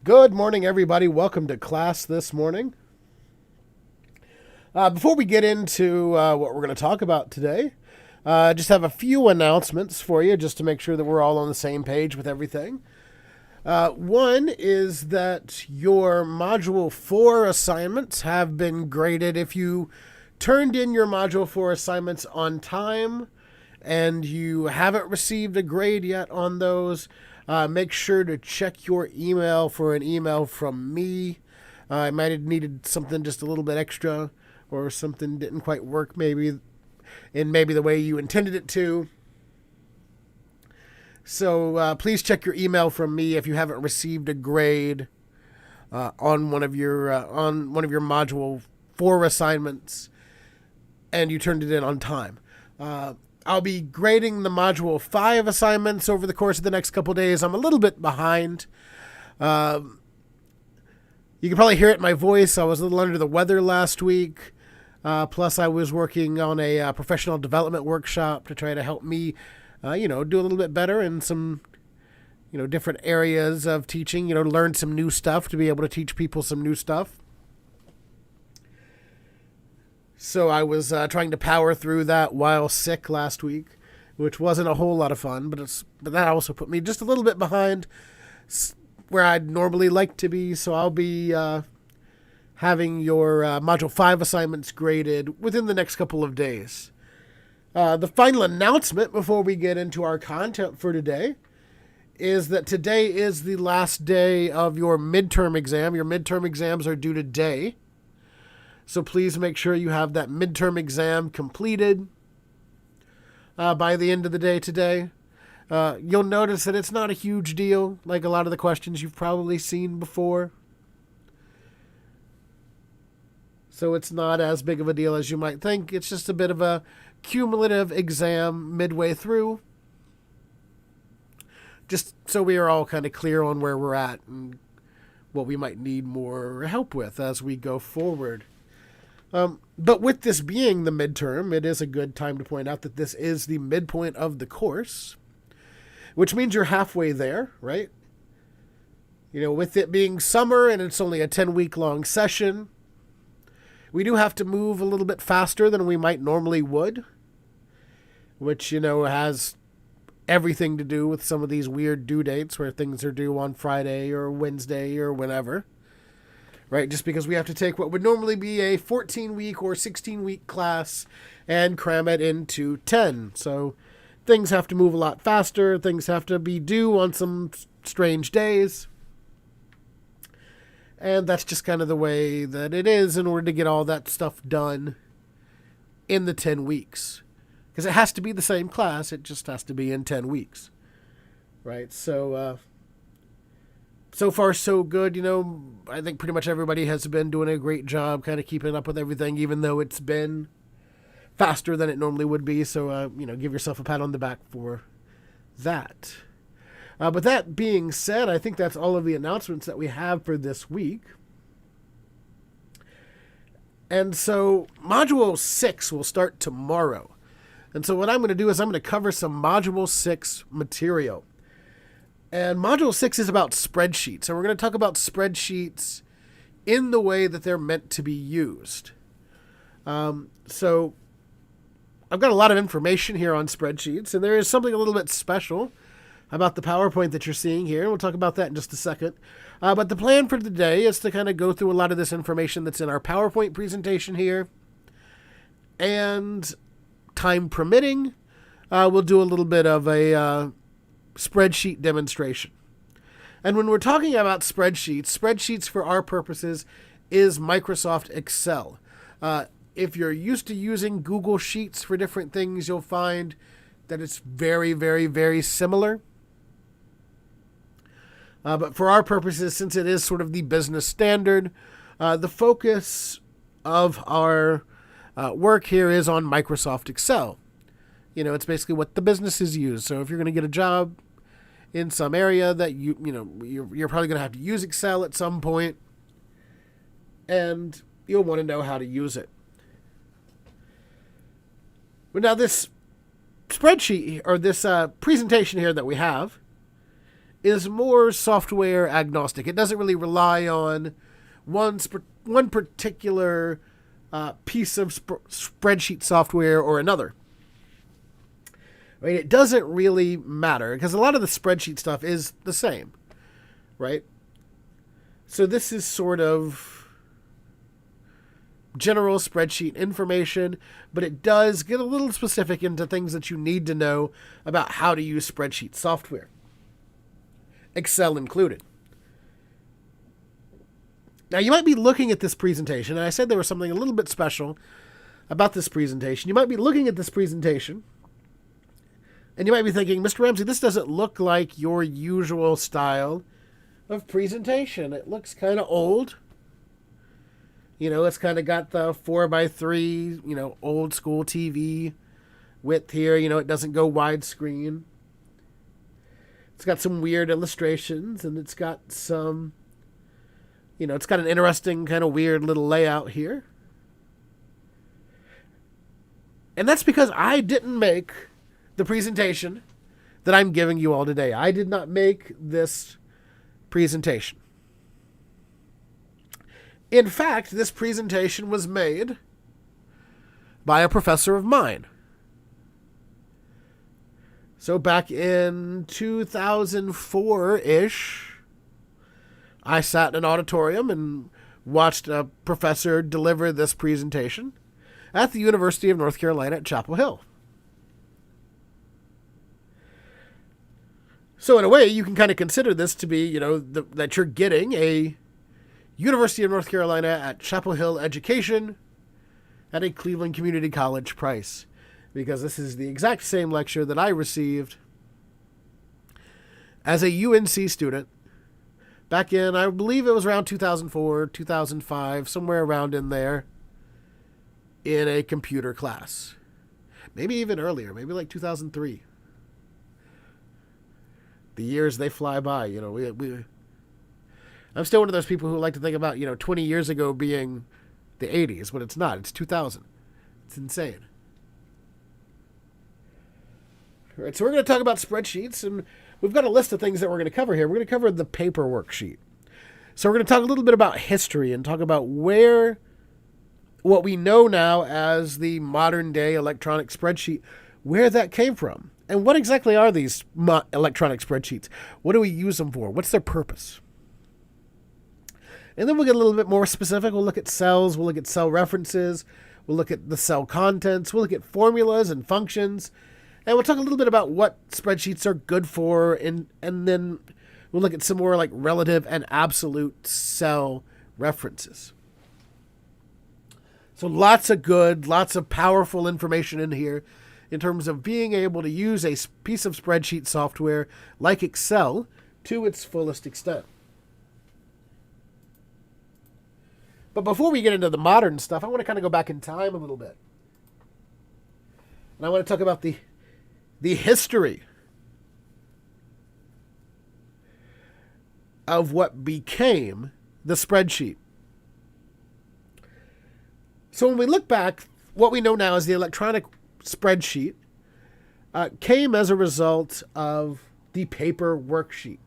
Good morning, everybody. Welcome to class this morning. Before we get into what we're going to talk about today, just have a few announcements for you just to make sure that we're all on the same page with everything. One is that your Module 4 assignments have been graded. If you turned in your Module 4 assignments on time and you haven't received a grade yet on those, make sure to check your email for an email from me. I might have needed something just a little bit extra, or something didn't quite work maybe the way you intended it to. So please check your email from me if you haven't received a grade on one of your Module 4 assignments and you turned it in on time. I'll be grading the Module 5 assignments over the course of the next couple of days. I'm a little bit behind. You can probably hear it in my voice. I was a little under the weather last week. Plus, I was working on a professional development workshop to try to help me, do a little bit better in some, different areas of teaching, learn some new stuff to be able to teach people some new stuff. So I was trying to power through that while sick last week, which wasn't a whole lot of fun, but that also put me just a little bit behind where I'd normally like to be. So I'll be having your Module 5 assignments graded within the next couple of days. The final announcement before we get into our content for today is that today is the last day of your midterm exam. Your midterm exams are due today. So please make sure you have that midterm exam completed by the end of the day today. You'll notice that it's not a huge deal, like a lot of the questions you've probably seen before. So it's not as big of a deal as you might think. It's just a bit of a cumulative exam midway through. Just so we are all kind of clear on where we're at and what we might need more help with as we go forward. But with this being the midterm, it is a good time to point out that this is the midpoint of the course, which means you're halfway there, right? With it being summer and it's only a 10-week long session, we do have to move a little bit faster than we might normally would, which, has everything to do with some of these weird due dates where things are due on Friday or Wednesday or whenever. Right, just because we have to take what would normally be a 14-week or 16-week class and cram it into 10. So things have to move a lot faster. Things have to be due on some strange days. And that's just kind of the way that it is in order to get all that stuff done in the 10 weeks. Because it has to be the same class. It just has to be in 10 weeks. Right, so far, so good. I think pretty much everybody has been doing a great job kind of keeping up with everything, even though it's been faster than it normally would be. So, give yourself a pat on the back for that. But that being said, I think that's all of the announcements that we have for this week. And so Module 6 will start tomorrow. And so what I'm going to do is I'm going to cover some Module 6 material. And Module 6 is about spreadsheets. So we're going to talk about spreadsheets in the way that they're meant to be used. So I've got a lot of information here on spreadsheets, and there is something a little bit special about the PowerPoint that you're seeing here. We'll talk about that in just a second. But the plan for today is to kind of go through a lot of this information that's in our PowerPoint presentation here. And time permitting, we'll do a little bit of a spreadsheet demonstration. And when we're talking about spreadsheets for our purposes is Microsoft Excel. If you're used to using Google Sheets for different things, you'll find that it's very, very, very similar. But for our purposes, since it is sort of the business standard, the focus of our work here is on Microsoft Excel. It's basically what the businesses use. So if you're going to get a job in some area that you're probably going to have to use Excel at some point, and you'll want to know how to use it. But now this spreadsheet or this presentation here that we have is more software agnostic. It doesn't really rely on one particular piece of spreadsheet software or another. Right? It doesn't really matter because a lot of the spreadsheet stuff is the same, right? So this is sort of general spreadsheet information, but it does get a little specific into things that you need to know about how to use spreadsheet software, Excel included. Now, you might be looking at this presentation, and I said there was something a little bit special about this presentation. You might be looking at this presentation, and you might be thinking, Mr. Ramsey, this doesn't look like your usual style of presentation. It looks kind of old. You know, it's kind of got the 4x3, you know, old school TV width here. You know, it doesn't go widescreen. It's got some weird illustrations, and it's got some, you know, it's got an interesting kind of weird little layout here. And that's because I didn't make the presentation that I'm giving you all today. I did not make this presentation. In fact, this presentation was made by a professor of mine. So back in 2004-ish, I sat in an auditorium and watched a professor deliver this presentation at the University of North Carolina at Chapel Hill. So in a way, you can kind of consider this to be, you know, that you're getting a University of North Carolina at Chapel Hill education at a Cleveland Community College price, because this is the exact same lecture that I received as a UNC student back in, I believe it was around 2004, 2005, somewhere around in there, in a computer class. Maybe even earlier, maybe like 2003. The years, they fly by, you know. I'm still one of those people who like to think about, you know, 20 years ago being the 80s, but it's not. It's 2000. It's insane. All right, so we're going to talk about spreadsheets, and we've got a list of things that we're going to cover here. We're going to cover the paper worksheet. So we're going to talk a little bit about history and talk about what we know now as the modern day electronic spreadsheet, where that came from. And what exactly are these electronic spreadsheets? What do we use them for? What's their purpose? And then we'll get a little bit more specific. We'll look at cells. We'll look at cell references. We'll look at the cell contents. We'll look at formulas and functions. And we'll talk a little bit about what spreadsheets are good for. And then we'll look at some more like relative and absolute cell references. So lots of powerful information in here in terms of being able to use a piece of spreadsheet software like Excel to its fullest extent. But before we get into the modern stuff, I want to kind of go back in time a little bit. And I want to talk about the history of what became the spreadsheet. So when we look back, what we know now as the electronic spreadsheet came as a result of the paper worksheet.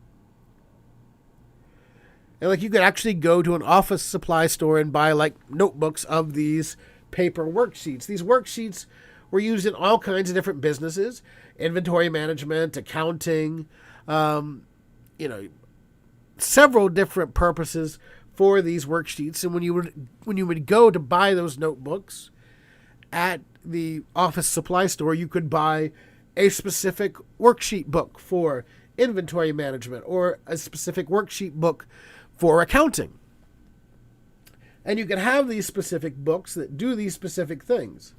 And like you could actually go to an office supply store and buy like notebooks of these paper worksheets. These worksheets were used in all kinds of different businesses, inventory management, accounting, several different purposes for these worksheets. And when you would go to buy those notebooks at the office supply store, you could buy a specific worksheet book for inventory management or a specific worksheet book for accounting. And you can have these specific books that do these specific things.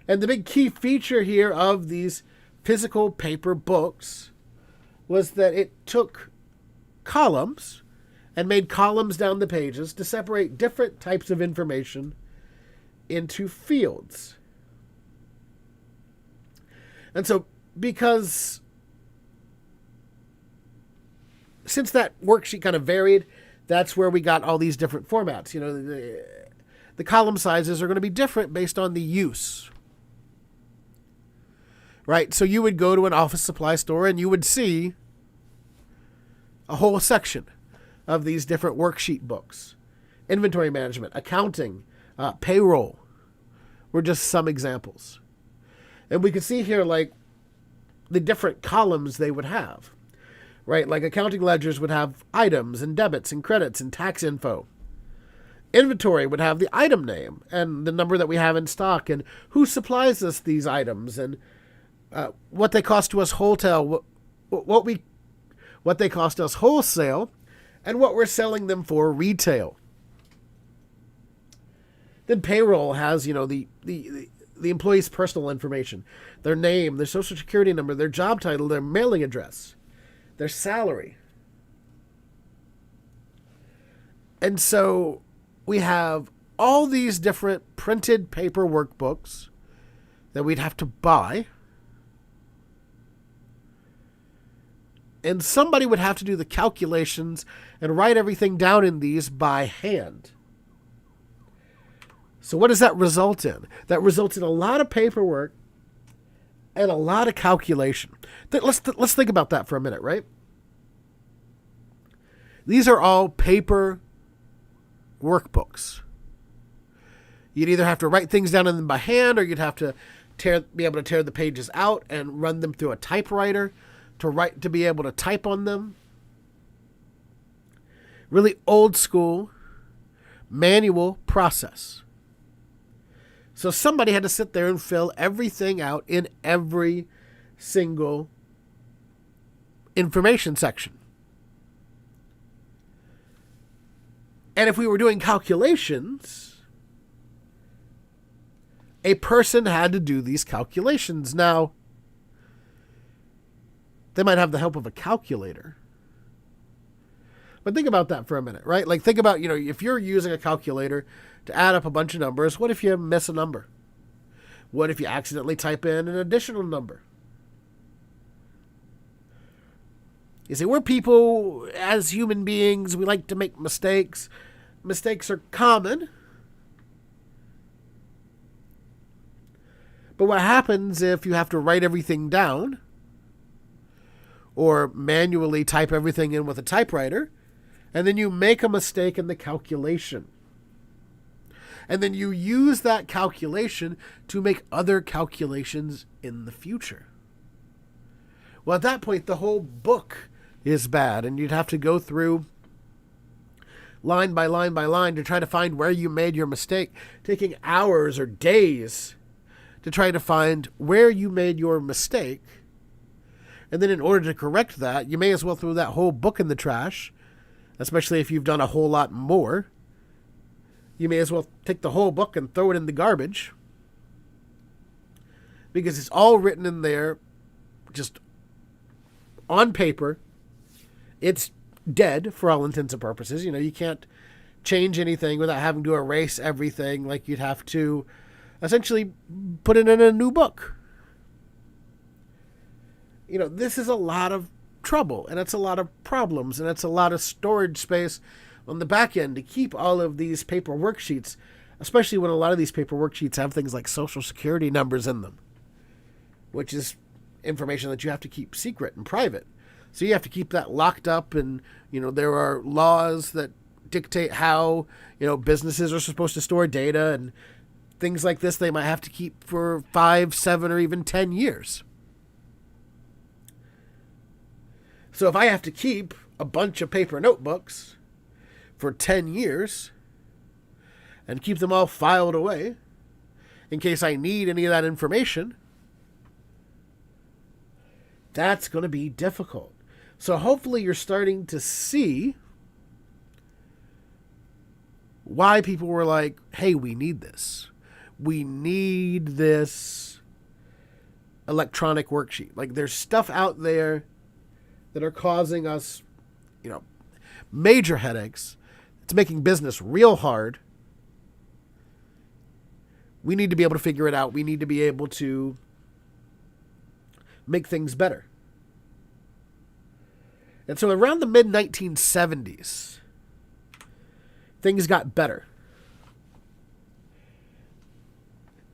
And the big key feature here of these physical paper books was that it took columns and made columns down the pages to separate different types of information into fields. And so since that worksheet kind of varied, that's where we got all these different formats. You know, the column sizes are going to be different based on the use. Right? So you would go to an office supply store and you would see a whole section of these different worksheet books. Inventory management, accounting, payroll were just some examples. And we can see here like the different columns they would have, right? Like accounting ledgers would have items and debits and credits and tax info. Inventory would have the item name and the number that we have in stock and who supplies us these items and what they cost to us wholesale, what they cost us wholesale, and what we're selling them for retail. Then payroll has, the employee's personal information, their name, their social security number, their job title, their mailing address, their salary. And so we have all these different printed paper workbooks that we'd have to buy. And somebody would have to do the calculations and write everything down in these by hand. So what does that result in? That results in a lot of paperwork and a lot of calculation. Let's think about that for a minute, right? These are all paper workbooks. You'd either have to write things down in them by hand, or you'd have to be able to tear the pages out and run them through a typewriter to be able to type on them. Really old school manual process. So somebody had to sit there and fill everything out in every single information section. And if we were doing calculations, a person had to do these calculations. Now, they might have the help of a calculator. But think about that for a minute, right? Like think about, if you're using a calculator to add up a bunch of numbers, what if you miss a number? What if you accidentally type in an additional number? You see, we're people, as human beings, we like to make mistakes. Mistakes are common. But what happens if you have to write everything down or manually type everything in with a typewriter, and then you make a mistake in the calculation? And then you use that calculation to make other calculations in the future. Well, at that point, the whole book is bad, and you'd have to go through line by line by line to try to find where you made your mistake, taking hours or days to try to find where you made your mistake. And then in order to correct that, you may as well throw that whole book in the trash, especially if you've done a whole lot more. You may as well take the whole book and throw it in the garbage, because it's all written in there just on paper. It's dead for all intents and purposes. You can't change anything without having to erase everything. Like you'd have to essentially put it in a new book. This is a lot of trouble, and it's a lot of problems, and it's a lot of storage space on the back end to keep all of these paper worksheets, especially when a lot of these paper worksheets have things like social security numbers in them, which is information that you have to keep secret and private. So you have to keep that locked up, and, there are laws that dictate how, businesses are supposed to store data, and things like this they might have to keep for 5, 7, or even 10 years. So if I have to keep a bunch of paper notebooks for 10 years and keep them all filed away in case I need any of that information, that's going to be difficult. So hopefully you're starting to see why people were like, hey, we need this. We need this electronic worksheet. Like there's stuff out there that are causing us, major headaches. It's making business real hard. We need to be able to figure it out. We need to be able to make things better. And so around the mid-1970s, things got better.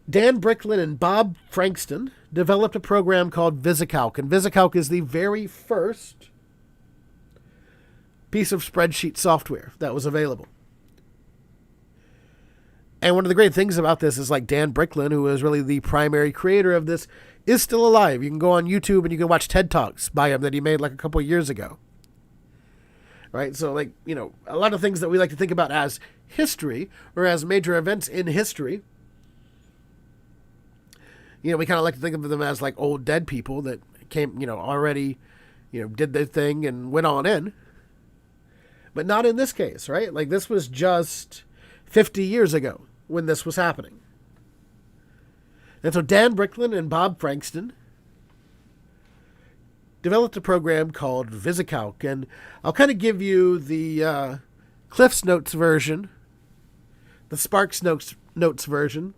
Dan Bricklin and Bob Frankston developed a program called Visicalc. And Visicalc is the very first piece of spreadsheet software that was available. And one of the great things about this is like Dan Bricklin, who is really the primary creator of this, is still alive. You can go on YouTube and you can watch TED Talks by him that he made like a couple of years ago. Right? So like, a lot of things that we like to think about as history or as major events in history, we kind of like to think of them as like old dead people that came, already, did their thing and went on in. But not in this case, right? Like this was just 50 years ago when this was happening. And so Dan Bricklin and Bob Frankston developed a program called Visicalc. And I'll kind of give you the Cliff's Notes version, the Sparks Notes version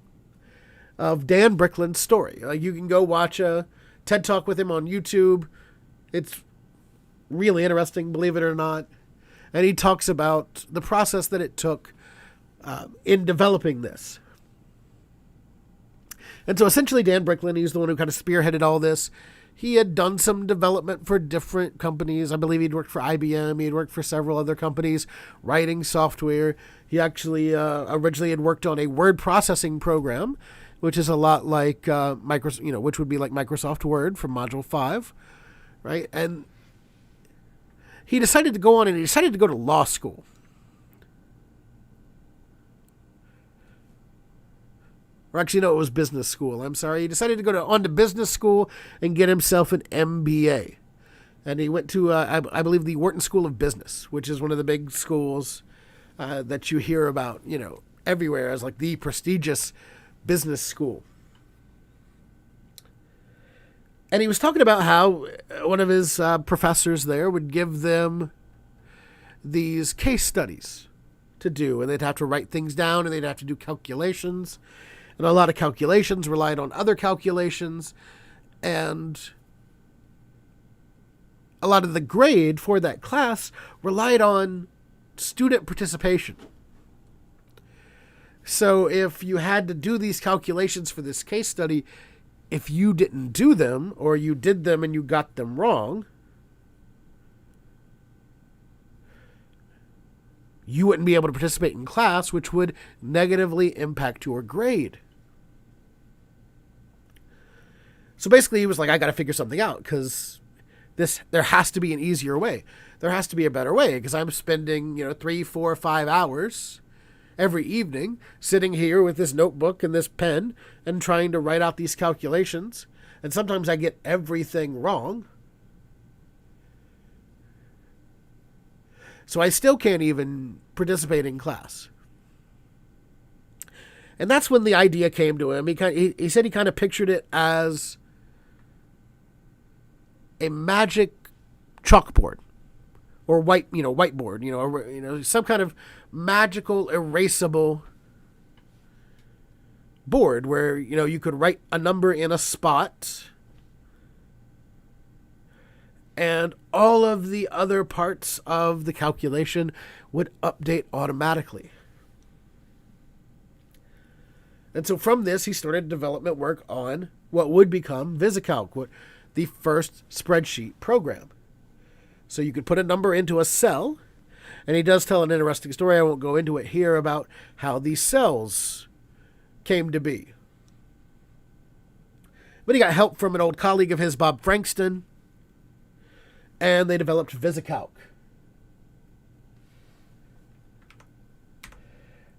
of Dan Bricklin's story. Like you can go watch a TED Talk with him on YouTube. It's really interesting, believe it or not. And he talks about the process that it took in developing this. And so essentially Dan Bricklin, he's the one who kind of spearheaded all this. He had done some development for different companies. I believe he'd worked for IBM. He'd worked for several other companies writing software. He actually originally had worked on a word processing program, which is a lot like which would be like Microsoft Word from Module 5, right? And he decided to go on and he decided to go to law school. Or actually, no, it was business school. I'm sorry. He decided to go on to business school and get himself an MBA. And he went to, I believe, the Wharton School of Business, which is one of the big schools that you hear about, everywhere as like the prestigious business school. And he was talking about how one of his professors there would give them these case studies to do. And they'd have to write things down and they'd have to do calculations. And a lot of calculations relied on other calculations. And a lot of the grade for that class relied on student participation. So if you had to do these calculations for this case study, if you didn't do them or you did them and you got them wrong, you wouldn't be able to participate in class, which would negatively impact your grade. So basically he was like, I got to figure something out because there has to be an easier way. There has to be a better way because I'm spending, 3, 4, 5 hours every evening sitting here with this notebook and this pen and trying to write out these calculations. And sometimes I get everything wrong. So I still can't even participate in class. And that's when the idea came to him. He said he kind of pictured it as a magic chalkboard or whiteboard, some kind of magical erasable board where, you could write a number in a spot and all of the other parts of the calculation would update automatically. And so from this, he started development work on what would become Visicalc, the first spreadsheet program. So you could put a number into a cell, and he does tell an interesting story. I won't go into it here about how these cells came to be. But he got help from an old colleague of his, Bob Frankston, and they developed Visicalc.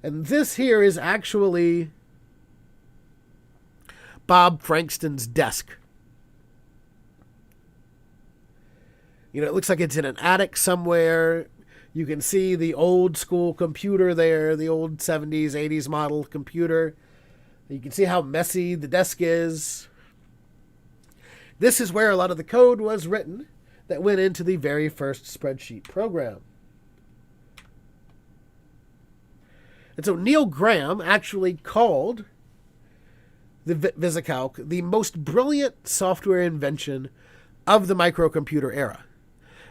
And this here is actually Bob Frankston's desk. It looks like it's in an attic somewhere. You can see the old school computer there, the old 70s, 80s model computer. You can see how messy the desk is. This is where a lot of the code was written that went into the very first spreadsheet program. And so Neil Graham actually called the Visicalc the most brilliant software invention of the microcomputer era.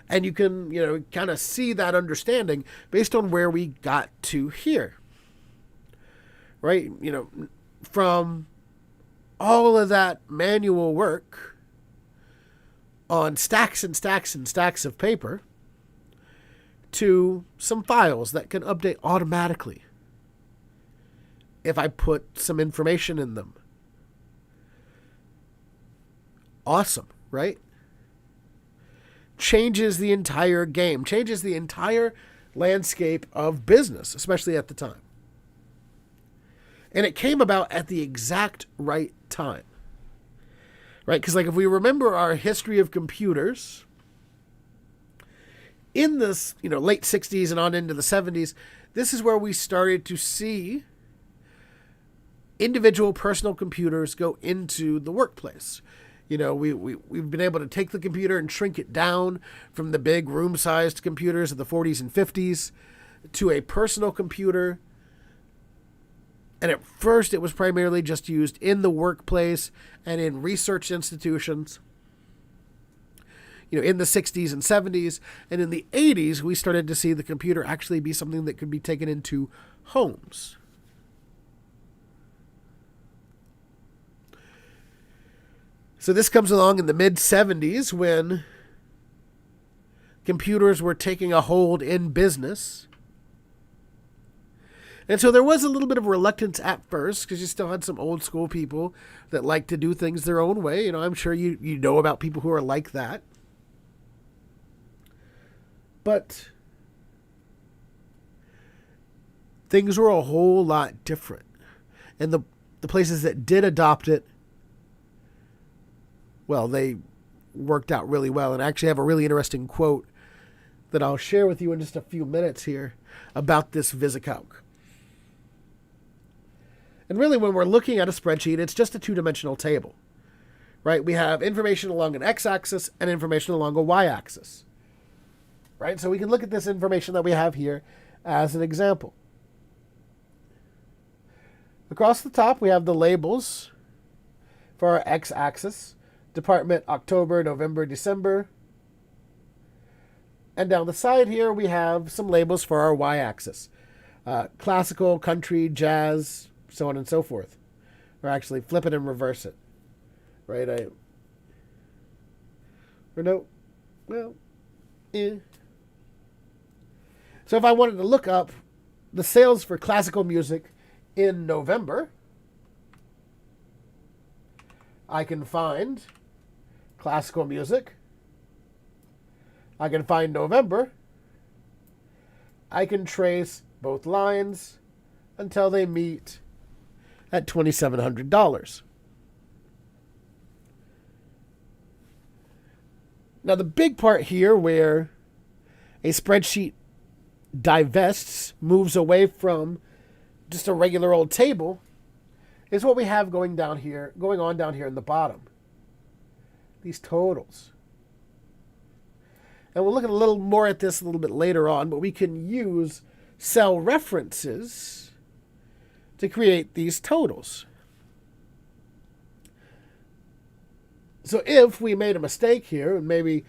And you can, kind of see that understanding based on where we got to here. Right? From all of that manual work on stacks and stacks and stacks of paper to some files that can update automatically if I put some information in them. Awesome, right? Changes the entire game, changes the entire landscape of business, especially at the time. And it came about at the exact right time, right? Because like if we remember our history of computers, in this, late 60s and on into the 70s, this is where we started to see individual personal computers go into the workplace. We've been able to take the computer and shrink it down from the big room-sized computers of the 40s and 50s to a personal computer. And at first, it was primarily just used in the workplace and in research institutions. In the 60s and 70s. And in the 80s, we started to see the computer actually be something that could be taken into homes. So this comes along in the mid-70s when computers were taking a hold in business. And so there was a little bit of reluctance at first because you still had some old school people that like to do things their own way. I'm sure you know about people who are like that. But things were a whole lot different. And the places that did adopt it, well, they worked out really well. And I actually have a really interesting quote that I'll share with you in just a few minutes here about this Visicalc. And really, when we're looking at a spreadsheet, it's just a two-dimensional table, right? We have information along an x-axis and information along a y-axis, right? So we can look at this information that we have here as an example. Across the top, we have the labels for our x-axis. Department, October, November, December. And down the side here, we have some labels for our y-axis. Classical, country, jazz, so on and so forth. Or actually flip it and reverse it. Right? So if I wanted to look up the sales for classical music in November, I can find classical music. I can find November. I can trace both lines until they meet at $2,700. Now, the big part here where a spreadsheet divests, moves away from just a regular old table, is what we have going on down here in the bottom. These totals. And we'll look at a little more at this a little bit later on, but we can use cell references to create these totals. So if we made a mistake here, and maybe,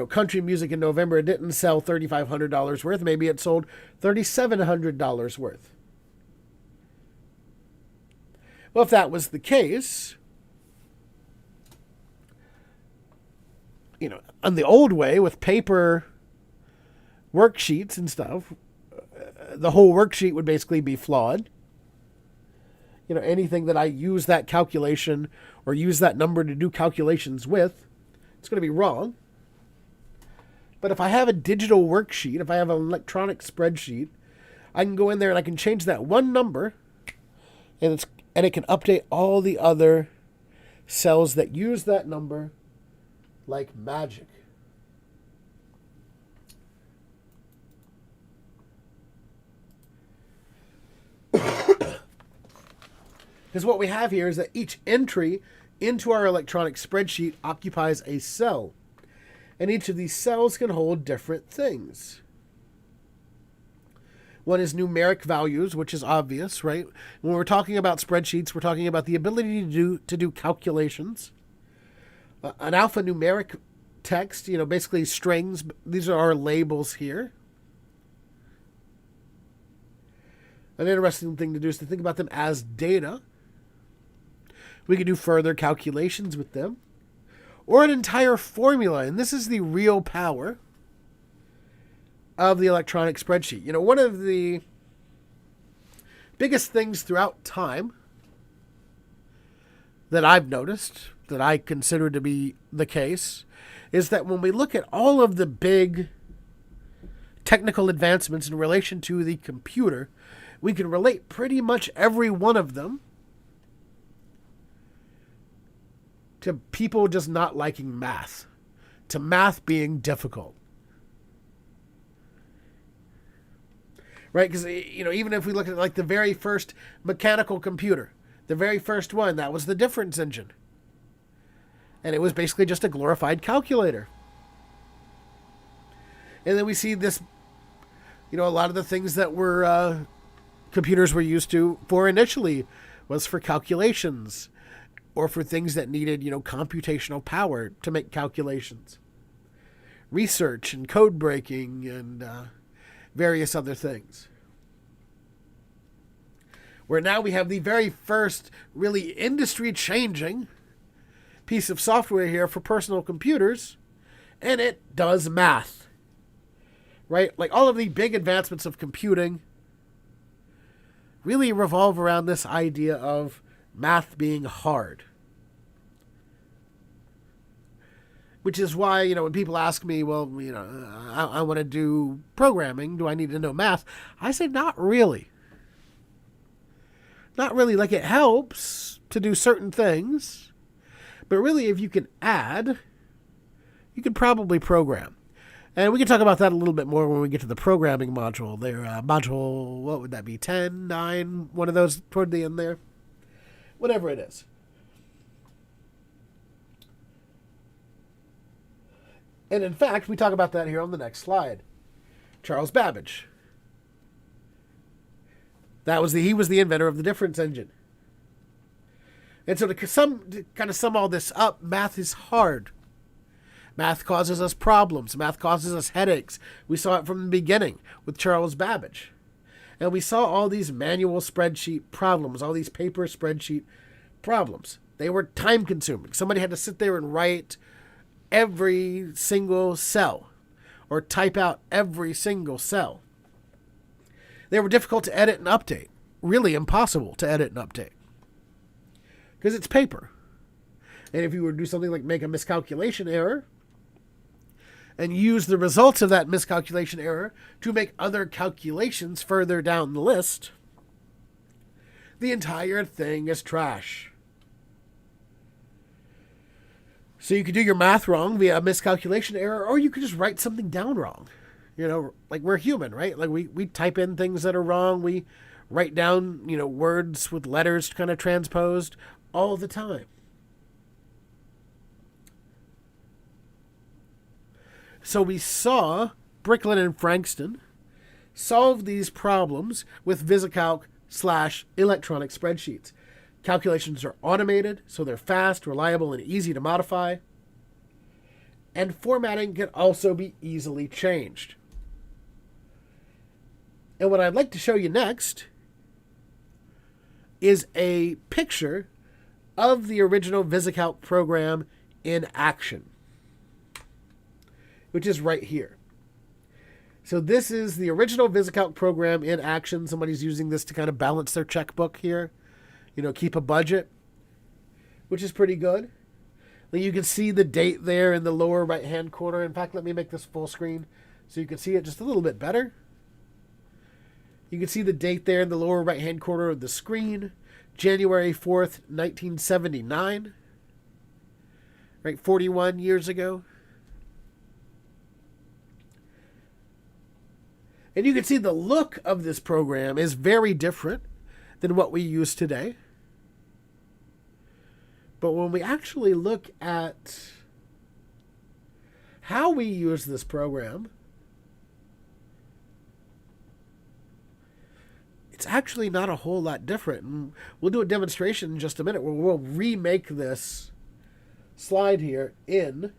country music in November didn't sell $3,500 worth, maybe it sold $3,700 worth. Well, if that was the case, on the old way with paper worksheets and stuff, the whole worksheet would basically be flawed. Anything that I use that calculation or use that number to do calculations with, it's going to be wrong. But if I have a digital worksheet, if I have an electronic spreadsheet, I can go in there and I can change that one number, and it can update all the other cells that use that number like magic. Because what we have here is that each entry into our electronic spreadsheet occupies a cell. And each of these cells can hold different things. One is numeric values, which is obvious, right? When we're talking about spreadsheets, we're talking about the ability to do calculations. An alphanumeric text, basically strings. These are our labels here. An interesting thing to do is to think about them as data. We can do further calculations with them. Or an entire formula, and this is the real power of the electronic spreadsheet. You know, one of the biggest things throughout time that I've noticed, that I consider to be the case, is that when we look at all of the big technical advancements in relation to the computer, we can relate pretty much every one of them to people just not liking math, to math being difficult. Right? Because, you know, even if we look at like the very first mechanical computer, the very first one, that was the difference engine. And it was basically just a glorified calculator. And then we see this, you know, a lot of the things that were computers were used to for initially was for calculations or for things that needed, you know, computational power to make calculations. Research and code breaking and various other things. Where now we have the very first really industry-changing piece of software here for personal computers, and it does math. Right? Like all of the big advancements of computing really revolve around this idea of math being hard. Which is why, you know, when people ask me, well, you know, I want to do programming, do I need to know math? I say not really. Not really. Like, it helps to do certain things, but really if you can add, you can probably program. And we can talk about that a little bit more when we get to the programming module. There, module, what would that be, 10, 9, one of those toward the end there? Whatever it is. And in fact, we talk about that here on the next slide. Charles Babbage. He was the inventor of the difference engine. And so to kind of sum all this up, math is hard. Math causes us problems. Math causes us headaches. We saw it from the beginning with Charles Babbage. And we saw all these manual spreadsheet problems, all these paper spreadsheet problems. They were time consuming. Somebody had to sit there and write every single cell or type out every single cell. They were difficult to edit and update. Really impossible to edit and update. Because it's paper. And if you were to do something like make a miscalculation error and use the results of that miscalculation error to make other calculations further down the list, the entire thing is trash. So you could do your math wrong via a miscalculation error, or you could just write something down wrong. You know, like we're human, right? Like we type in things that are wrong. We write down, you know, words with letters kind of transposed all the time. So we saw Bricklin and Frankston solve these problems with Visicalc / electronic spreadsheets. Calculations are automated, so they're fast, reliable, and easy to modify. And formatting can also be easily changed. And what I'd like to show you next is a picture of the original Visicalc program in action, which is right here. So this is the original Visicalc program in action. Somebody's using this to kind of balance their checkbook here. You know, keep a budget, which is pretty good. You can see the date there in the lower right-hand corner. In fact, let me make this full screen so you can see it just a little bit better. You can see the date there in the lower right-hand corner of the screen, January 4th, 1979. Right, 41 years ago. And you can see the look of this program is very different than what we use today. But when we actually look at how we use this program, it's actually not a whole lot different. And we'll do a demonstration in just a minute where we'll remake this slide here in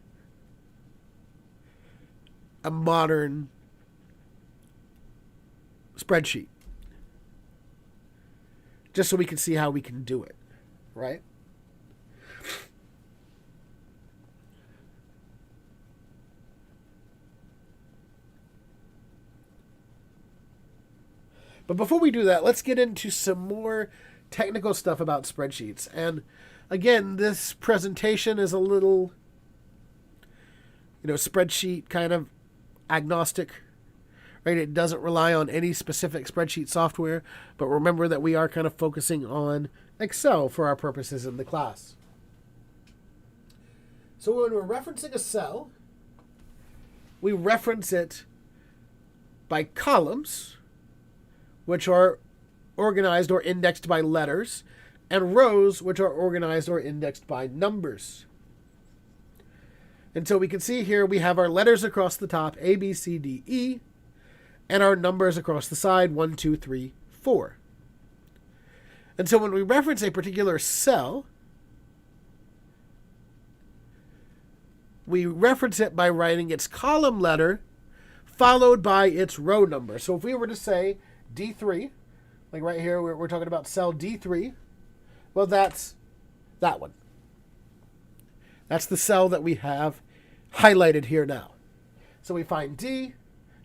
a modern spreadsheet. Just so we can see how we can do it, right? But before we do that, let's get into some more technical stuff about spreadsheets. And again, this presentation is a little, spreadsheet kind of agnostic, right? It doesn't rely on any specific spreadsheet software, but remember that we are kind of focusing on Excel for our purposes in the class. So when we're referencing a cell, we reference it by columns, which are organized or indexed by letters, and rows, which are organized or indexed by numbers. And so we can see here we have our letters across the top, A, B, C, D, E, and our numbers across the side, 1, 2, 3, 4. And so when we reference a particular cell, we reference it by writing its column letter followed by its row number. So if we were to say D3, like right here, we're talking about cell D3, well, that's that one. That's the cell that we have highlighted here now. So we find D,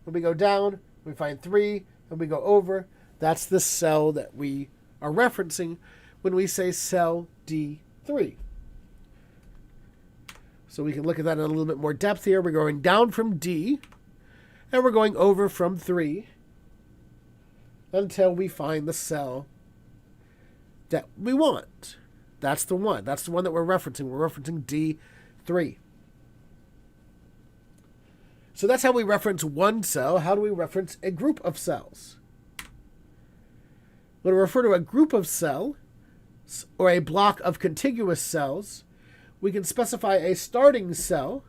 and we go down, we find 3, and we go over. That's the cell that we are referencing when we say cell D3. So we can look at that in a little bit more depth here. We're going down from D, and we're going over from 3 until we find the cell that we want. That's the one. That's the one that we're referencing. We're referencing D3. So that's how we reference one cell. How do we reference a group of cells? When we refer to a group of cells or a block of contiguous cells, we can specify a starting cell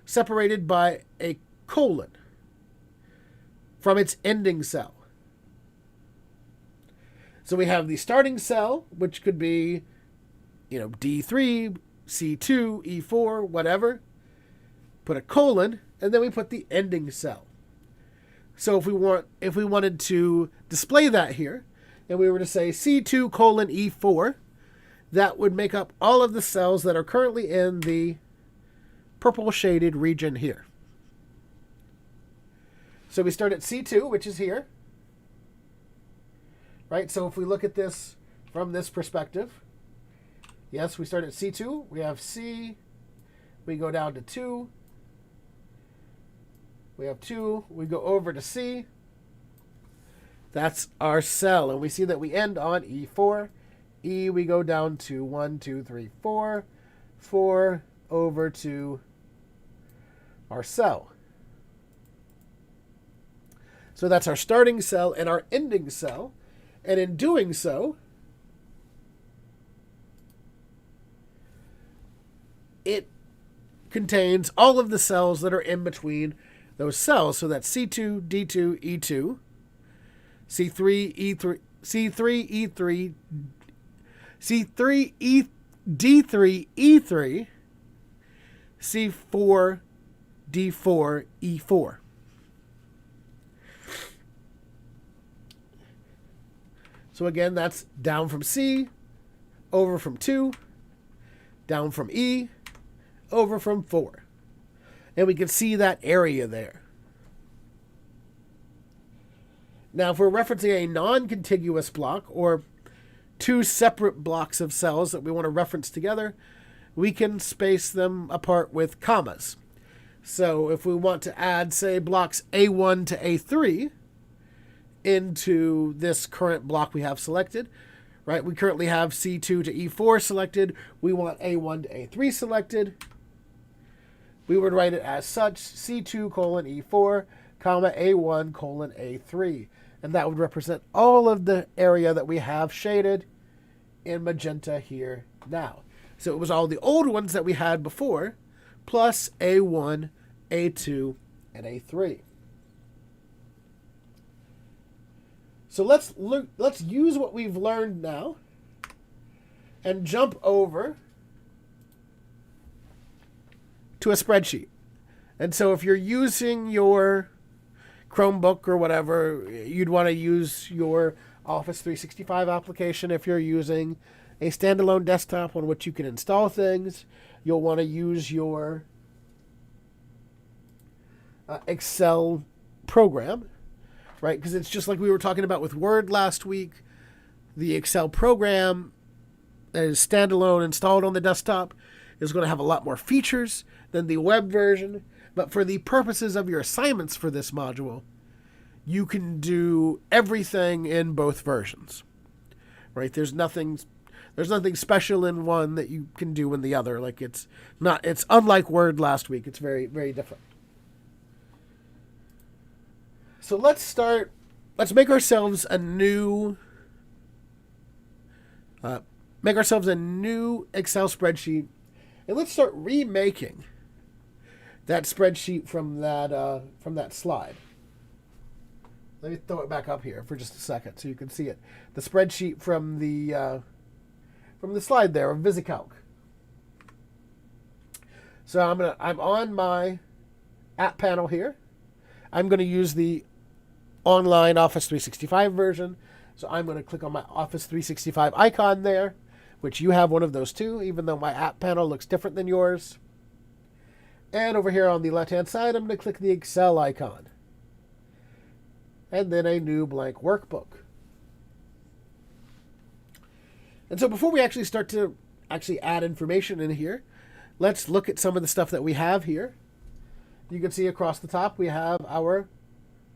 separated by a colon from its ending cell. So we have the starting cell, which could be, D3, C2, E4, whatever. Put a colon, and then we put the ending cell. So if we wanted to display that here, and we were to say C2 colon E4, that would make up all of the cells that are currently in the purple shaded region here. So we start at C2, which is here. Right, so if we look at this from this perspective, yes, we start at C2. We have C. We go down to 2. We have 2. We go over to C. That's our cell. And we see that we end on E4. E, we go down to 1, 2, 3, 4. 4 over to our cell. So that's our starting cell and our ending cell. And in doing so, it contains all of the cells that are in between those cells. So that's C2, D2, E2, C3, E3, C3, E3, C3, E, D3, E3, C4, D4, E4. So again, that's down from C, over from 2, down from E, over from 4. And we can see that area there. Now, if we're referencing a non-contiguous block or two separate blocks of cells that we want to reference together, we can space them apart with commas. So if we want to add, say, blocks A1 to A3 into this current block we have selected, right? We currently have C2 to E4 selected. We want A1 to A3 selected. We would write it as such, C2 colon E4, comma A1 colon A3. And that would represent all of the area that we have shaded in magenta here now. So it was all the old ones that we had before, plus A1, A2, and A3. So let's use what we've learned now and jump over to a spreadsheet. And so if you're using your Chromebook or whatever, you'd want to use your Office 365 application. If you're using a standalone desktop on which you can install things, you'll want to use your Excel program. right? Because it's just like we were talking about with Word last week. The Excel program that is standalone installed on the desktop is going to have a lot more features than the web version. But for the purposes of your assignments for this module, you can do everything in both versions, right? There's nothing special in one that you can do in the other. Like it's unlike Word last week. It's very, very different. So let's make ourselves a new Excel spreadsheet, and let's start remaking that spreadsheet from that slide. Let me throw it back up here for just a second so you can see it. The spreadsheet from the slide there of Visicalc. So I'm on my app panel here. I'm going to use the online Office 365 version. So I'm going to click on my Office 365 icon there, which you have one of those too, even though my app panel looks different than yours. And over here on the left-hand side, I'm going to click the Excel icon. And then a new blank workbook. And so before we actually start to add information in here, let's look at some of the stuff that we have here. You can see across the top we have our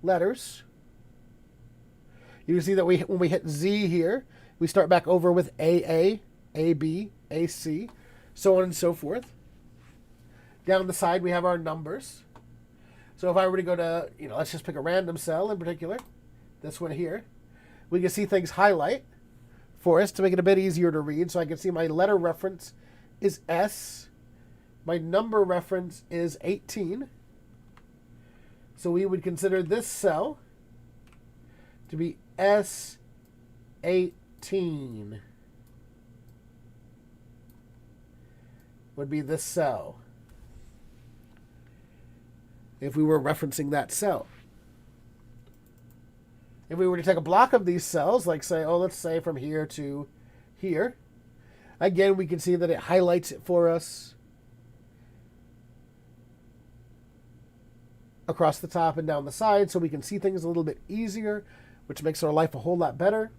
letters. You can see that when we hit Z here, we start back over with AA, AB, AC, so on and so forth. Down the side, we have our numbers. So if I were to go to, let's just pick a random cell in particular, this one here, we can see things highlight for us to make it a bit easier to read. So I can see my letter reference is S. My number reference is 18. So we would consider this cell to be S18. Would be this cell, if we were referencing that cell. If we were to take a block of these cells, like let's say from here to here, again, we can see that it highlights it for us across the top and down the side, so we can see things a little bit easier, which makes our life a whole lot better.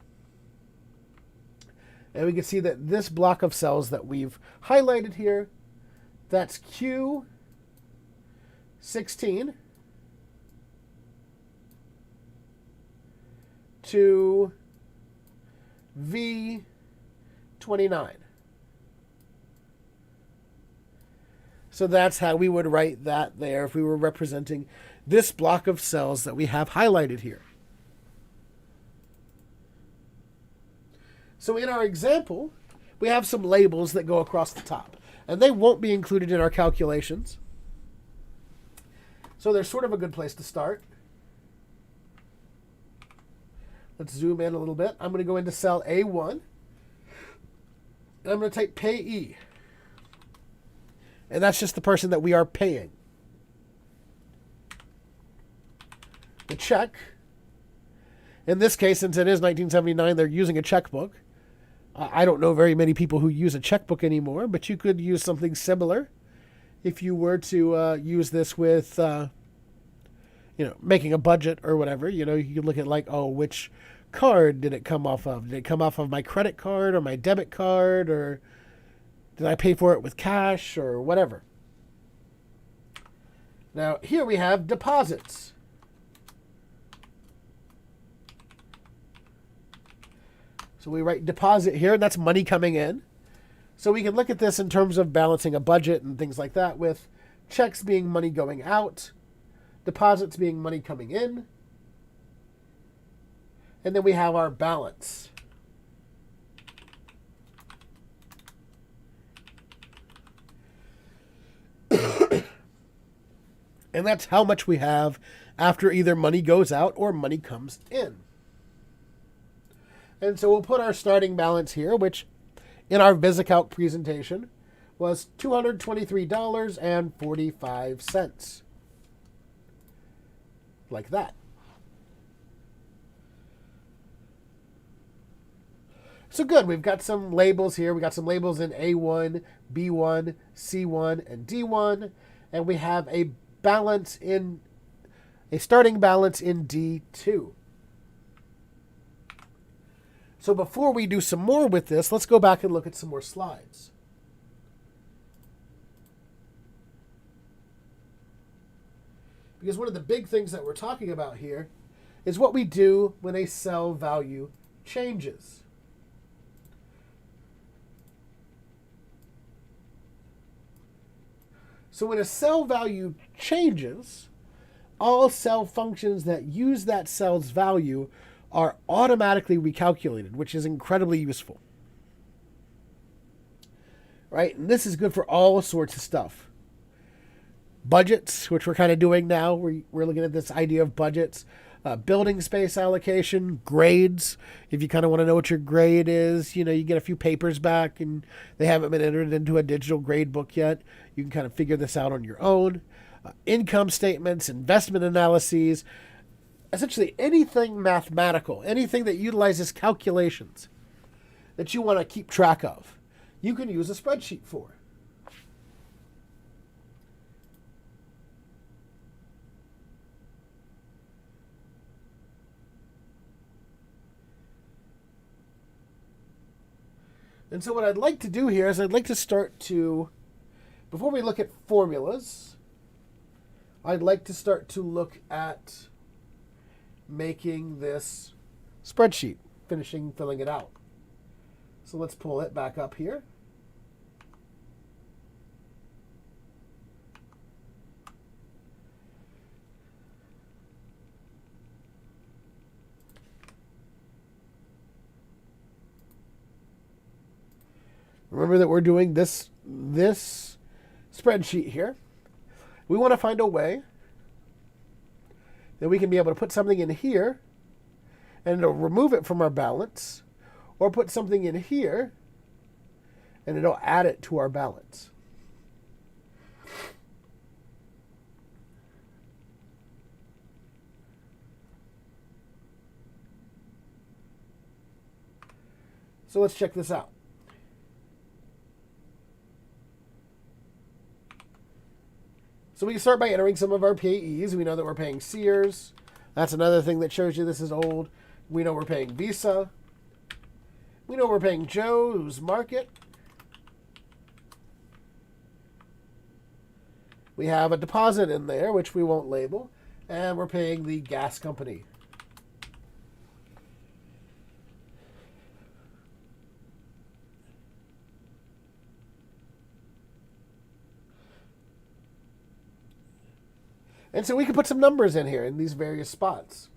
And we can see that this block of cells that we've highlighted here, that's Q16 to V29. So that's how we would write that there if we were representing this block of cells that we have highlighted here. So in our example, we have some labels that go across the top, and they won't be included in our calculations. So they're sort of a good place to start. Let's zoom in a little bit. I'm going to go into cell A1, and I'm going to type payee. And that's just the person that we are paying. The check. In this case, since it is 1979, they're using a checkbook. I don't know very many people who use a checkbook anymore, but you could use something similar if you were to use this with, making a budget or whatever. You could look at which card did it come off of? Did it come off of my credit card or my debit card, or did I pay for it with cash or whatever? Now, here we have deposits. So we write deposit here, and that's money coming in. So we can look at this in terms of balancing a budget and things like that, with checks being money going out, deposits being money coming in, and then we have our balance. And that's how much we have after either money goes out or money comes in. And so we'll put our starting balance here, which in our Visicalc presentation was $223.45. Like that. So good, we've got some labels here. We got some labels in A1, B1, C1, and D1. And we have a balance in a starting balance in D2. So before we do some more with this, let's go back and look at some more slides. Because one of the big things that we're talking about here is what we do when a cell value changes. So when a cell value changes, all cell functions that use that cell's value are automatically recalculated, which is incredibly useful. Right? And this is good for all sorts of stuff. Budgets, which we're kind of doing now. We're looking at this idea of budgets. Building space allocation, grades. If you kind of want to know what your grade is, you get a few papers back and they haven't been entered into a digital grade book yet. You can kind of figure this out on your own. Income statements, investment analyses, essentially anything mathematical, anything that utilizes calculations that you want to keep track of, you can use a spreadsheet for. And so what I'd like to do here is I'd like to start to, before we look at formulas, I'd like to start to look at making this spreadsheet, filling it out. So let's pull it back up here. Remember that we're doing this spreadsheet here. We want to find a way that we can be able to put something in here and it'll remove it from our balance, or put something in here and it'll add it to our balance. So let's check this out. So we can start by entering some of our payees. We know that we're paying Sears. That's another thing that shows you this is old. We know we're paying Visa. We know we're paying Joe's Market. We have a deposit in there, which we won't label. And we're paying the gas company. And so we can put some numbers in here in these various spots.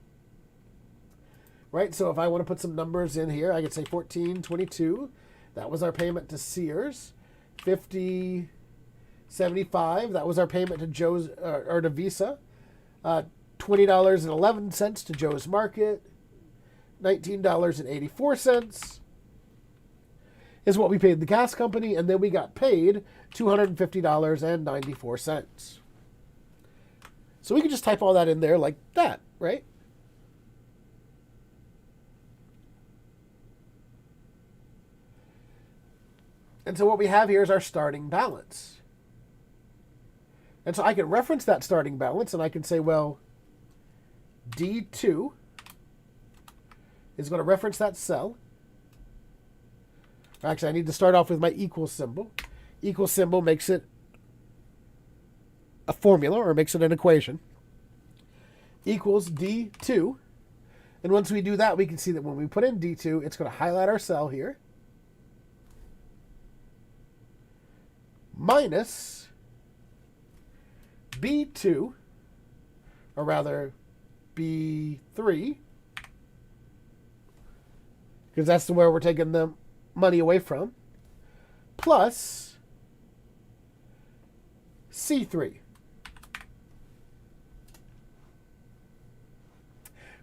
Right? So if I want to put some numbers in here, I could say 14.22. That was our payment to Sears. 50.75. That was our payment to Joe's or to Visa. $20.11 to Joe's Market. $19.84 is what we paid the gas company, and then we got paid $250.94. So we can just type all that in there like that, right? And so what we have here is our starting balance. And so I can reference that starting balance, and I can say, well, D2 is going to reference that cell. Actually, I need to start off with my equal symbol. Equal symbol makes it a formula, or makes it an equation, equals D2. And once we do that, we can see that when we put in D2, it's going to highlight our cell here, minus B2, or rather B3, because that's where we're taking the money away from, plus C3.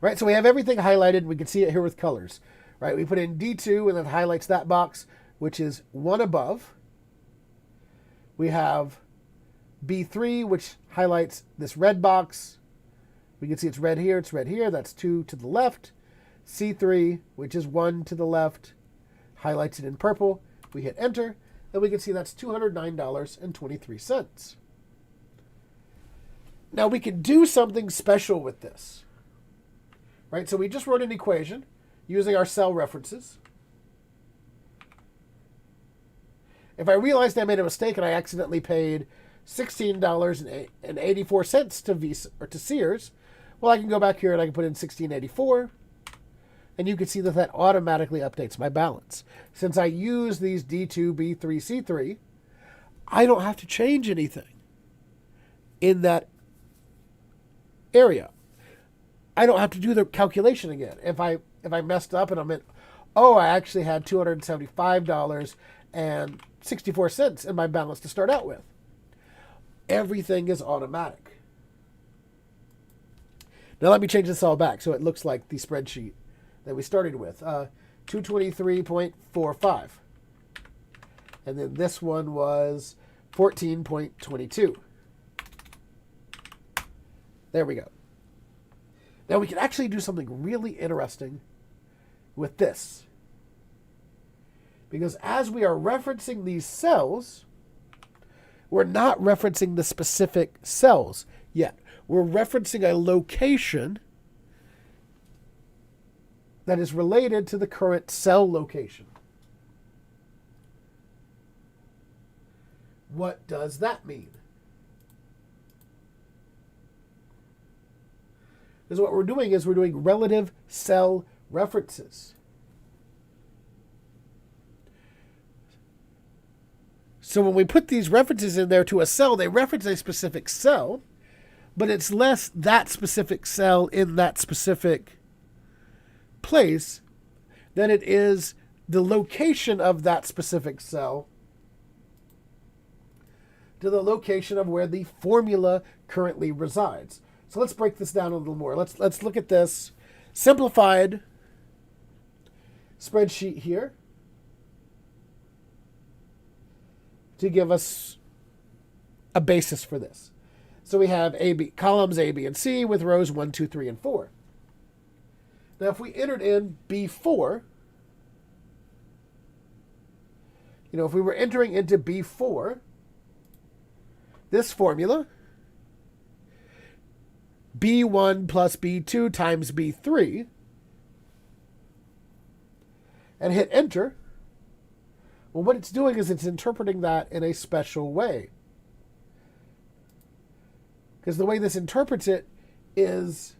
Right, so we have everything highlighted. We can see it here with colors. Right, we put in D2 and it highlights that box, which is one above. We have B3, which highlights this red box. We can see it's red here, That's 2 to the left. C3, which is 1 to the left, highlights it in purple. We hit enter, and we can see that's $209.23. Now we can do something special with this. Right? So we just wrote an equation using our cell references. If I realized I made a mistake and I accidentally paid $16.84 to Sears, well, I can go back here and I can put in $16.84, and you can see that that automatically updates my balance. Since I use these D2, B3, C3, I don't have to change anything in that area. I don't have to do the calculation again. If I messed up and I'm in, oh, I actually had $275.64 in my balance to start out with. Everything is automatic. Now let me change this all back so it looks like the spreadsheet that we started with. 223.45. And then this one was 14.22. There we go. Now we can actually do something really interesting with this. Because as we are referencing these cells, we're not referencing the specific cells yet. We're referencing a location that is related to the current cell location. What does that mean? Because what we're doing is we're doing relative cell references. So when we put these references in there to a cell, they reference a specific cell, but it's less that specific cell in that specific place than it is the location of that specific cell to the location of where the formula currently resides. So let's break this down a little more. Let's look at this simplified spreadsheet here to give us a basis for this. So we have columns A, B, and C with rows 1, 2, 3, and 4. Now if we entered in B4, if we were entering into B4, this formula, B1 plus B2 times B3, and hit enter, well, what it's doing is it's interpreting that in a special way. Because the way this interprets it is,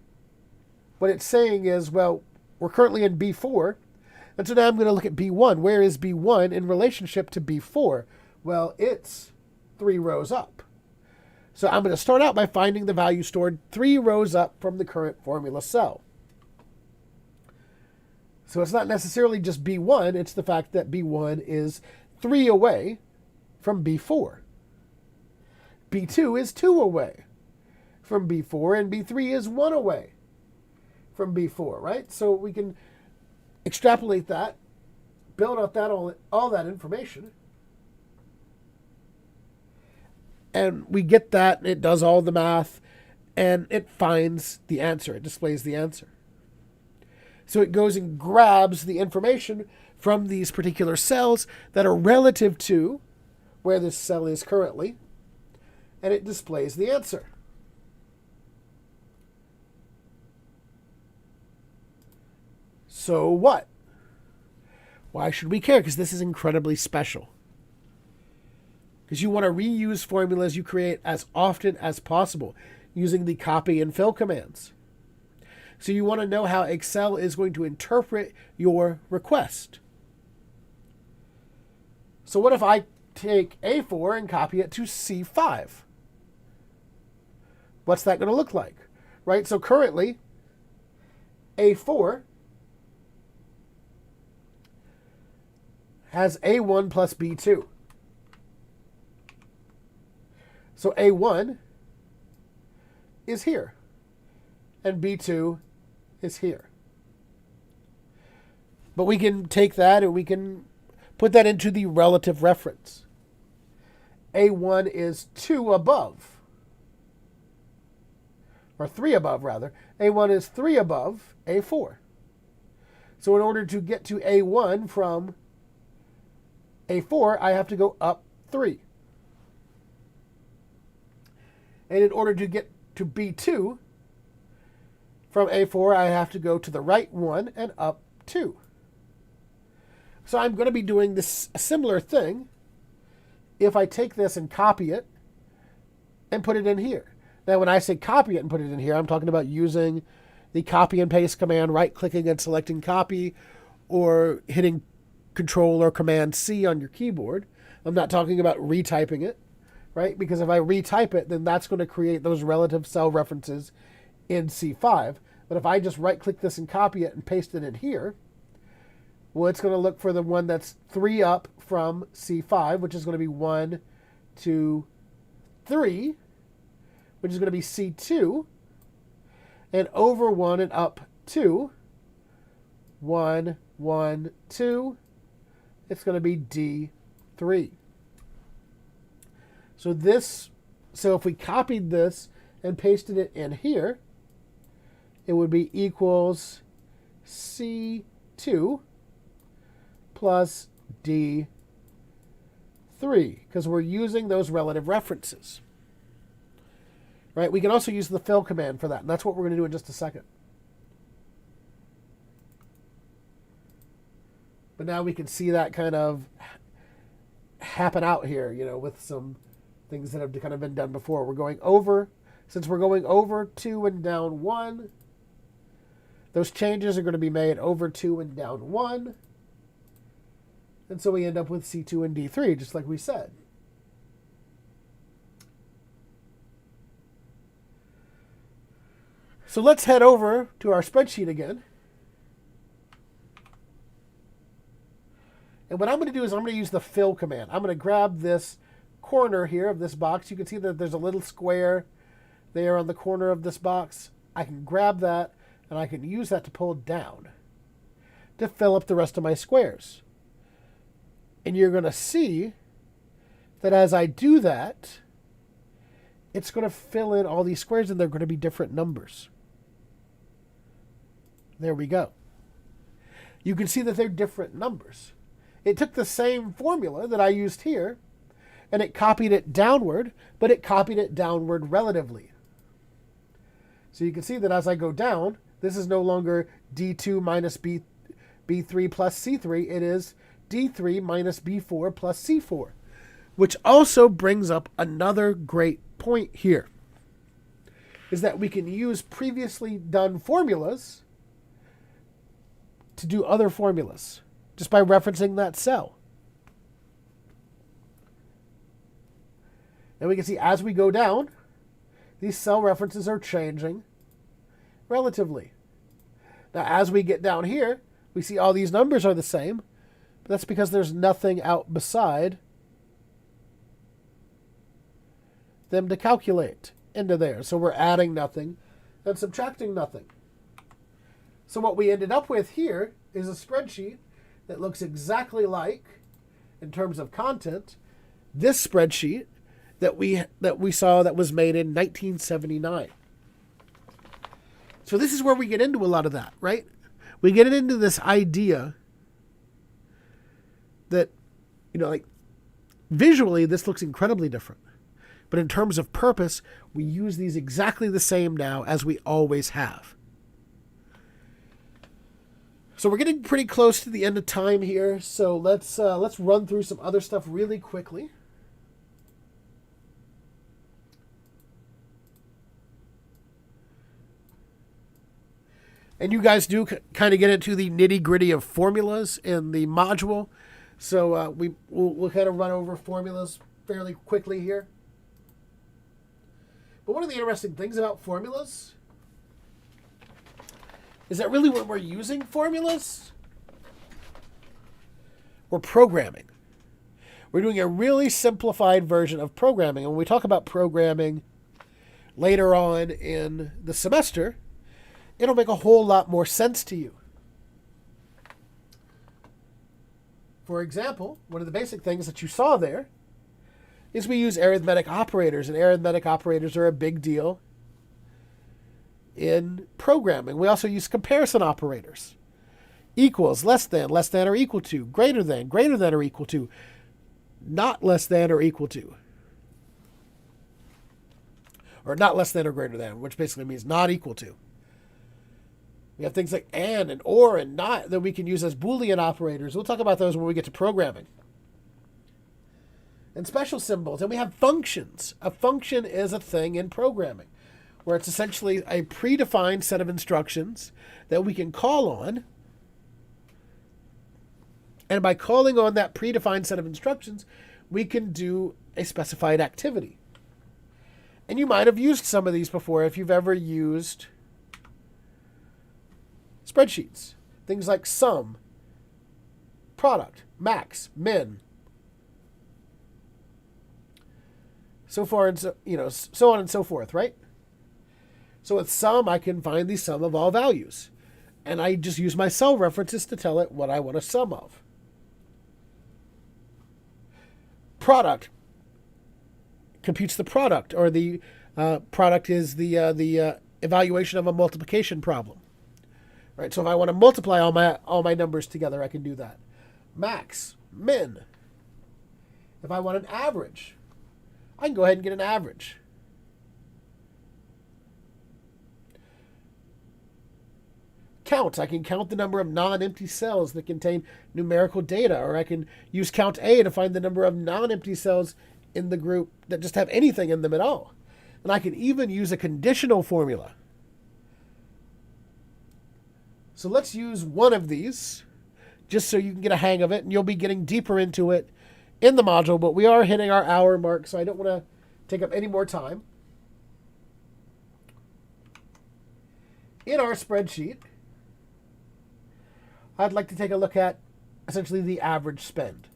what it's saying is, well, we're currently in B4, and so now I'm going to look at B1. Where is B1 in relationship to B4? Well, it's 3 rows up. So I'm going to start out by finding the value stored 3 rows up from the current formula cell. So it's not necessarily just B1, it's the fact that B1 is 3 away from B4. B2 is 2 away from B4, and B3 is 1 away from B4, right? So we can extrapolate that, build out that all that information, and we get that, and it does all the math, and it finds the answer. It displays the answer. So it goes and grabs the information from these particular cells that are relative to where this cell is currently, and it displays the answer. So what? Why should we care? Because this is incredibly special. Because you want to reuse formulas you create as often as possible using the copy and fill commands. So you want to know how Excel is going to interpret your request. So what if I take A4 and copy it to C5? What's that going to look like? Right? So currently, A4 has A1 plus B2. So A1 is here, and B2 is here. But we can take that and we can put that into the relative reference. A1 is 2 above, or 3 above rather. A1 is 3 above A4. So in order to get to A1 from A4, I have to go up 3. And in order to get to B2, from A4 I have to go to the right 1 and up 2. So I'm going to be doing this a similar thing if I take this and copy it and put it in here. Now when I say copy it and put it in here, I'm talking about using the copy and paste command, right-clicking and selecting copy, or hitting Control or Command C on your keyboard. I'm not talking about retyping it, right? Because if I retype it, then that's going to create those relative cell references in C5. But if I just right-click this and copy it and paste it in here, well, it's going to look for the one that's 3 up from C5, which is going to be 1, 2, 3, which is going to be C2, and over 1 and up 2, 1, 1, 2, it's going to be D3. So if we copied this and pasted it in here, it would be equals C2 plus D3, because we're using those relative references. Right? We can also use the fill command for that, and that's what we're going to do in just a second. But now we can see that kind of happen out here, with some things that have kind of been done before. We're going over, since we're going over 2 and down 1, those changes are going to be made over 2 and down 1. And so we end up with C2 and D3, just like we said. So let's head over to our spreadsheet again. And what I'm going to do is I'm going to use the fill command. I'm going to grab this corner here of this box. You can see that there's a little square there on the corner of this box. I can grab that, and I can use that to pull down to fill up the rest of my squares. And you're going to see that as I do that, it's going to fill in all these squares, and they're going to be different numbers. There we go. You can see that they're different numbers. It took the same formula that I used here, and it copied it downward, but it copied it downward relatively. So you can see that as I go down, this is no longer D2 minus B3 plus C3. It is D3 minus B4 plus C4, which also brings up another great point here, is that we can use previously done formulas to do other formulas just by referencing that cell. And we can see as we go down, these cell references are changing relatively. Now, as we get down here, we see all these numbers are the same, but that's because there's nothing out beside them to calculate into there. So we're adding nothing and subtracting nothing. So what we ended up with here is a spreadsheet that looks exactly like, in terms of content, this spreadsheet that we saw that was made in 1979. So this is where we get into a lot of that, right? We get into this idea that, like visually this looks incredibly different. But in terms of purpose, we use these exactly the same now as we always have. So we're getting pretty close to the end of time here. So let's run through some other stuff really quickly. And you guys do kind of get into the nitty-gritty of formulas in the module. So we'll kind of run over formulas fairly quickly here. But one of the interesting things about formulas is that really when we're using formulas, we're programming. We're doing a really simplified version of programming. And when we talk about programming later on in the semester, it'll make a whole lot more sense to you. For example, one of the basic things that you saw there is we use arithmetic operators, and arithmetic operators are a big deal in programming. We also use comparison operators. Equals, less than or equal to, greater than or equal to, not less than or equal to. or not less than or greater than, which basically means not equal to. We have things like and or and not that we can use as Boolean operators. We'll talk about those when we get to programming. And special symbols. And we have functions. A function is a thing in programming where it's essentially a predefined set of instructions that we can call on. And by calling on that predefined set of instructions, we can do a specified activity. And you might have used some of these before if you've ever used spreadsheets. Things like sum, product, max, min, so far and so on and so forth, right? So with sum, I can find the sum of all values. And I just use my cell references to tell it what I want a sum of. Product computes the product, or the product is the evaluation of a multiplication problem. Right, so if I want to multiply all my numbers together, I can do that. Max, min. If I want an average, I can go ahead and get an average. Count, I can count the number of non-empty cells that contain numerical data, or I can use count A to find the number of non-empty cells in the group that just have anything in them at all. And I can even use a conditional formula. So let's use one of these, just so you can get a hang of it, and you'll be getting deeper into it in the module, but we are hitting our hour mark, so I don't want to take up any more time. In our spreadsheet, I'd like to take a look at essentially the average spend.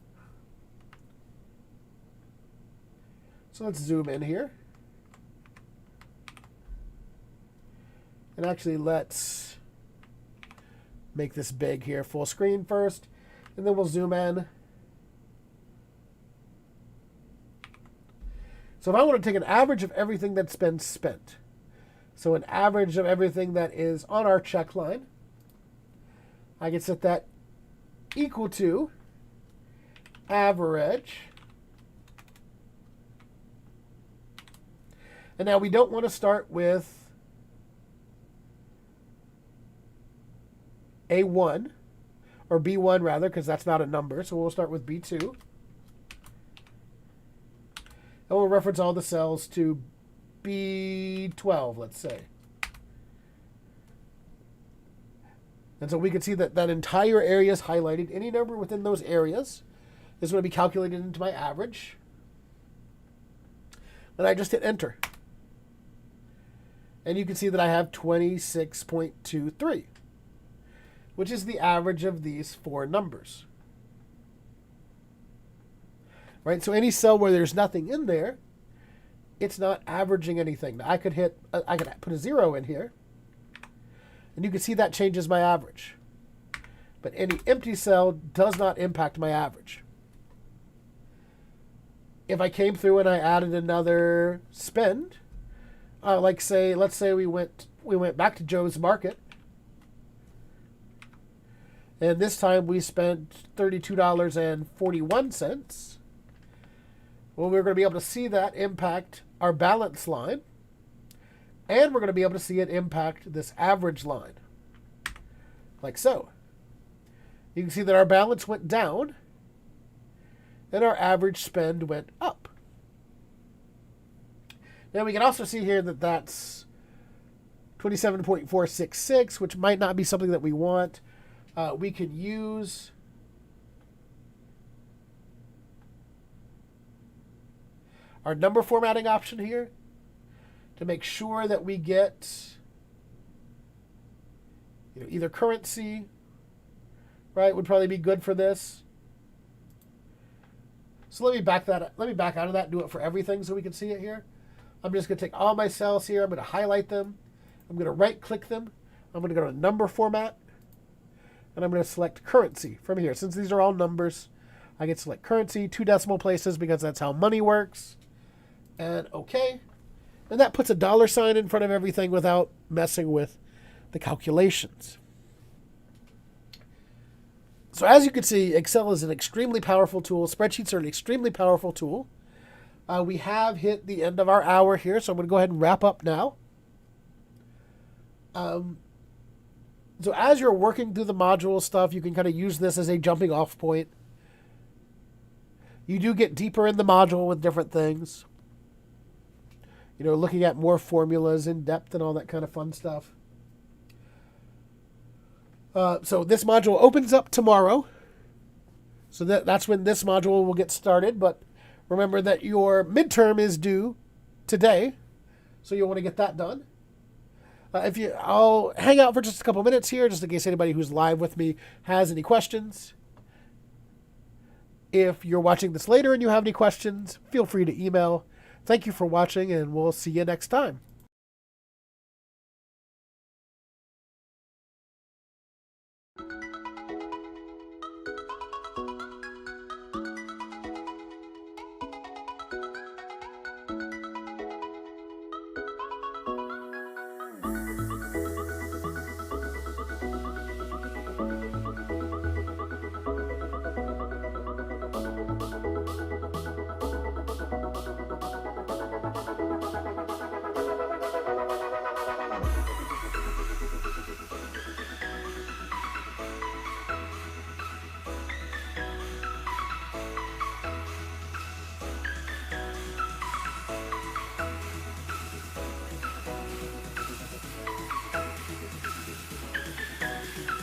So let's zoom in here. And actually let's make this big here, full screen first, and then we'll zoom in. So if I want to take an average of everything that's been spent, so an average of everything that is on our check line, I can set that equal to average. And now we don't want to start with A1, or B1 rather, because that's not a number. So we'll start with B2. And we'll reference all the cells to B12, let's say. And so we can see that that entire area is highlighted. Any number within those areas is going to be calculated into my average. And I just hit enter. And you can see that I have 26.23, which is the average of these four numbers. Right? So any cell where there's nothing in there, it's not averaging anything. Now I could put a 0 in here, and you can see that changes my average. But any empty cell does not impact my average. If I came through and I added another spend, let's say we went back to Joe's Market, and this time we spent $32.41. Well, we're going to be able to see that impact our balance line, and we're going to be able to see it impact this average line, like so. You can see that our balance went down, and our average spend went up. Now we can also see here that that's 27.466, which might not be something that we want. We could use our number formatting option here to make sure that we get either currency, right, would probably be good for this. So let me back out of that and do it for everything so we can see it here. I'm just going to take all my cells here. I'm going to highlight them. I'm going to right-click them. I'm going to go to number format. And I'm going to select currency from here. Since these are all numbers, I can select currency, 2 decimal places, because that's how money works. And OK. And that puts a $sign in front of everything without messing with the calculations. So as you can see, Excel is an extremely powerful tool. Spreadsheets are an extremely powerful tool. We have hit the end of our hour here, so I'm going to go ahead and wrap up now. So as you're working through the module stuff, you can kind of use this as a jumping off point. You do get deeper in the module with different things. Looking at more formulas in depth and all that kind of fun stuff. So this module opens up tomorrow. So that's when this module will get started. But remember that your midterm is due today. So you'll want to get that done. I'll hang out for just a couple minutes here, just in case anybody who's live with me has any questions. If you're watching this later and you have any questions, feel free to email. Thank you for watching, and we'll see you next time.